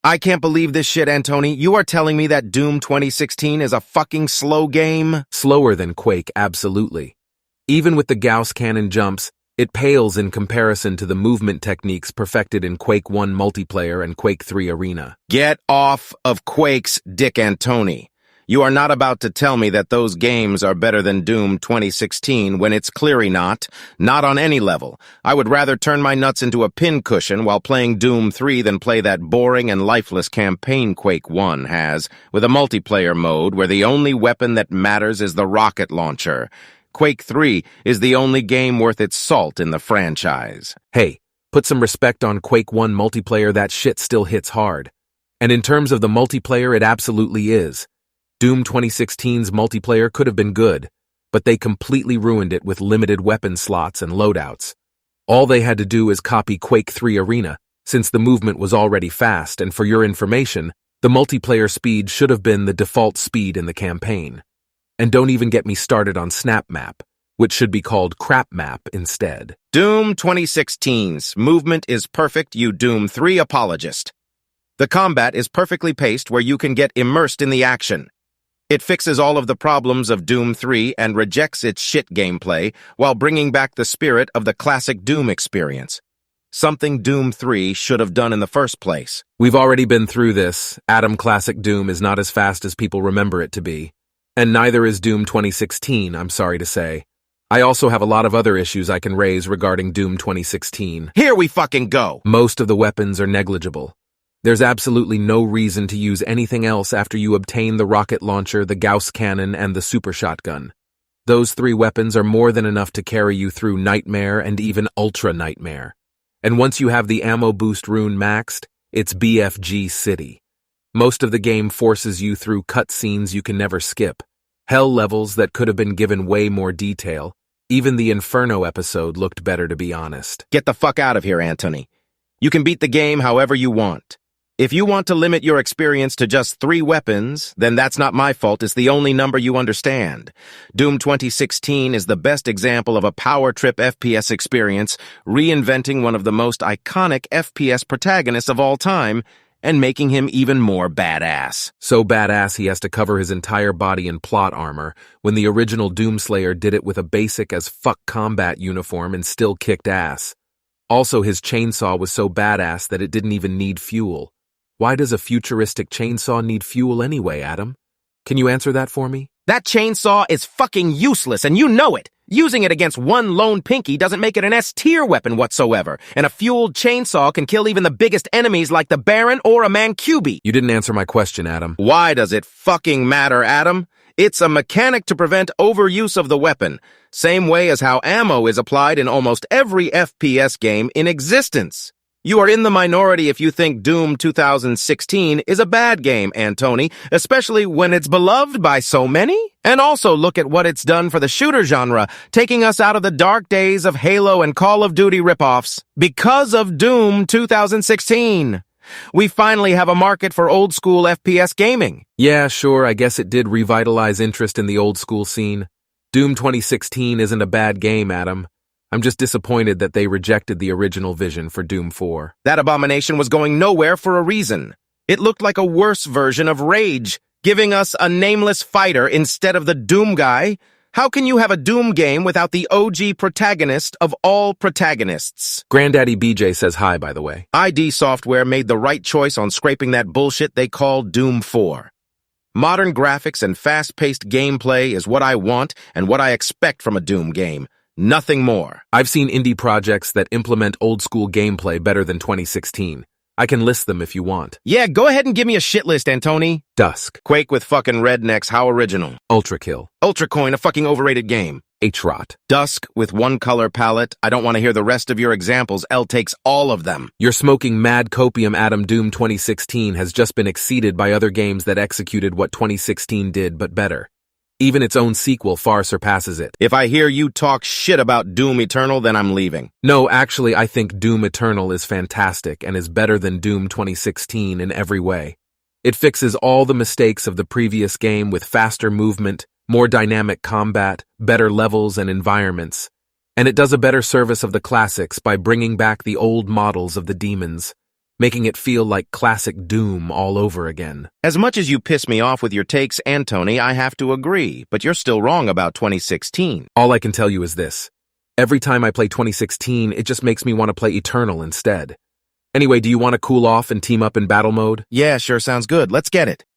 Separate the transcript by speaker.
Speaker 1: I can't believe this shit, Antoni. You are telling me that Doom 2016 is a fucking slow game?
Speaker 2: Slower than Quake, absolutely. Even with the Gauss cannon jumps, it pales in comparison to the movement techniques perfected in Quake 1 multiplayer and Quake 3 Arena.
Speaker 1: Get off of Quake's dick, Antoni. You are not about to tell me that those games are better than Doom 2016 when it's clearly not on any level. I would rather turn my nuts into a pincushion while playing Doom 3 than play that boring and lifeless campaign Quake 1 has, with a multiplayer mode where the only weapon that matters is the rocket launcher. Quake 3 is the only game worth its salt in the franchise.
Speaker 2: Hey, put some respect on Quake 1 multiplayer. That shit still hits hard. And in terms of the multiplayer, it absolutely is. Doom 2016's multiplayer could have been good, but they completely ruined it with limited weapon slots and loadouts. All they had to do is copy Quake 3 Arena, since the movement was already fast, and for your information, the multiplayer speed should have been the default speed in the campaign. And don't even get me started on Snap Map, which should be called Crap Map instead.
Speaker 1: Doom 2016's movement is perfect, you Doom 3 apologist. The combat is perfectly paced where you can get immersed in the action. It fixes all of the problems of Doom 3 and rejects its shit gameplay while bringing back the spirit of the classic Doom experience. Something Doom 3 should have done in the first place.
Speaker 2: We've already been through this. Classic Doom is not as fast as people remember it to be. And neither is Doom 2016, I'm sorry to say. I also have a lot of other issues I can raise regarding Doom 2016.
Speaker 1: Here we fucking go!
Speaker 2: Most of the weapons are negligible. There's absolutely no reason to use anything else after you obtain the rocket launcher, the Gauss cannon, and the super shotgun. Those 3 weapons are more than enough to carry you through Nightmare and even Ultra Nightmare. And once you have the ammo boost rune maxed, it's BFG City. Most of the game forces you through cutscenes you can never skip. Hell levels that could have been given way more detail. Even the Inferno episode looked better, to be honest.
Speaker 1: Get the fuck out of here, Antoni. You can beat the game however you want. If you want to limit your experience to just 3 weapons, then that's not my fault. It's the only number you understand. Doom 2016 is the best example of a power trip FPS experience, reinventing one of the most iconic FPS protagonists of all time, and making him even more badass.
Speaker 2: So badass he has to cover his entire body in plot armor, when the original Doomslayer did it with a basic as fuck combat uniform and still kicked ass. Also, his chainsaw was so badass that it didn't even need fuel. Why does a futuristic chainsaw need fuel anyway, Adam? Can you answer that for me?
Speaker 1: That chainsaw is fucking useless, and you know it. Using it against one lone pinky doesn't make it an S-tier weapon whatsoever, and a fueled chainsaw can kill even the biggest enemies like the Baron or a Mancubi.
Speaker 2: You didn't answer my question, Adam.
Speaker 1: Why does it fucking matter, Adam? It's a mechanic to prevent overuse of the weapon, same way as how ammo is applied in almost every FPS game in existence. You are in the minority if you think Doom 2016 is a bad game, Antoni, especially when it's beloved by so many. And also look at what it's done for the shooter genre, taking us out of the dark days of Halo and Call of Duty ripoffs. Because of Doom 2016, we finally have a market for old-school FPS gaming.
Speaker 2: Yeah, sure, I guess it did revitalize interest in the old-school scene. Doom 2016 isn't a bad game, Adam. I'm just disappointed that they rejected the original vision for Doom 4.
Speaker 1: That abomination was going nowhere for a reason. It looked like a worse version of Rage, giving us a nameless fighter instead of the Doom guy. How can you have a Doom game without the OG protagonist of all protagonists?
Speaker 2: Granddaddy BJ says hi, by the way.
Speaker 1: ID Software made the right choice on scraping that bullshit they call Doom 4. Modern graphics and fast-paced gameplay is what I want and what I expect from a Doom game. Nothing more.
Speaker 2: I've seen indie projects that implement old-school gameplay better than 2016. I can list them if you want.
Speaker 1: Yeah, go ahead and give me a shit list, Antoni.
Speaker 2: Dusk.
Speaker 1: Quake with fucking rednecks, how original.
Speaker 2: Ultrakill.
Speaker 1: Ultracoin, a fucking overrated game.
Speaker 2: H-Rot.
Speaker 1: Dusk with one color palette. I don't want to hear the rest of your examples. L takes all of them.
Speaker 2: You're smoking mad copium, Adam. Doom 2016 has just been exceeded by other games that executed what 2016 did, but better. Even its own sequel far surpasses it.
Speaker 1: If I hear you talk shit about Doom Eternal, then I'm leaving.
Speaker 2: No, actually, I think Doom Eternal is fantastic and is better than Doom 2016 in every way. It fixes all the mistakes of the previous game with faster movement, more dynamic combat, better levels and environments. And it does a better service of the classics by bringing back the old models of the demons. making it feel like classic Doom all over again.
Speaker 1: As much as you piss me off with your takes, Antoni, I have to agree, but you're still wrong about 2016.
Speaker 2: All I can tell you is this. Every time I play 2016, it just makes me want to play Eternal instead. Anyway, do you want to cool off and team up in battle mode?
Speaker 1: Yeah, sure sounds good. Let's get it.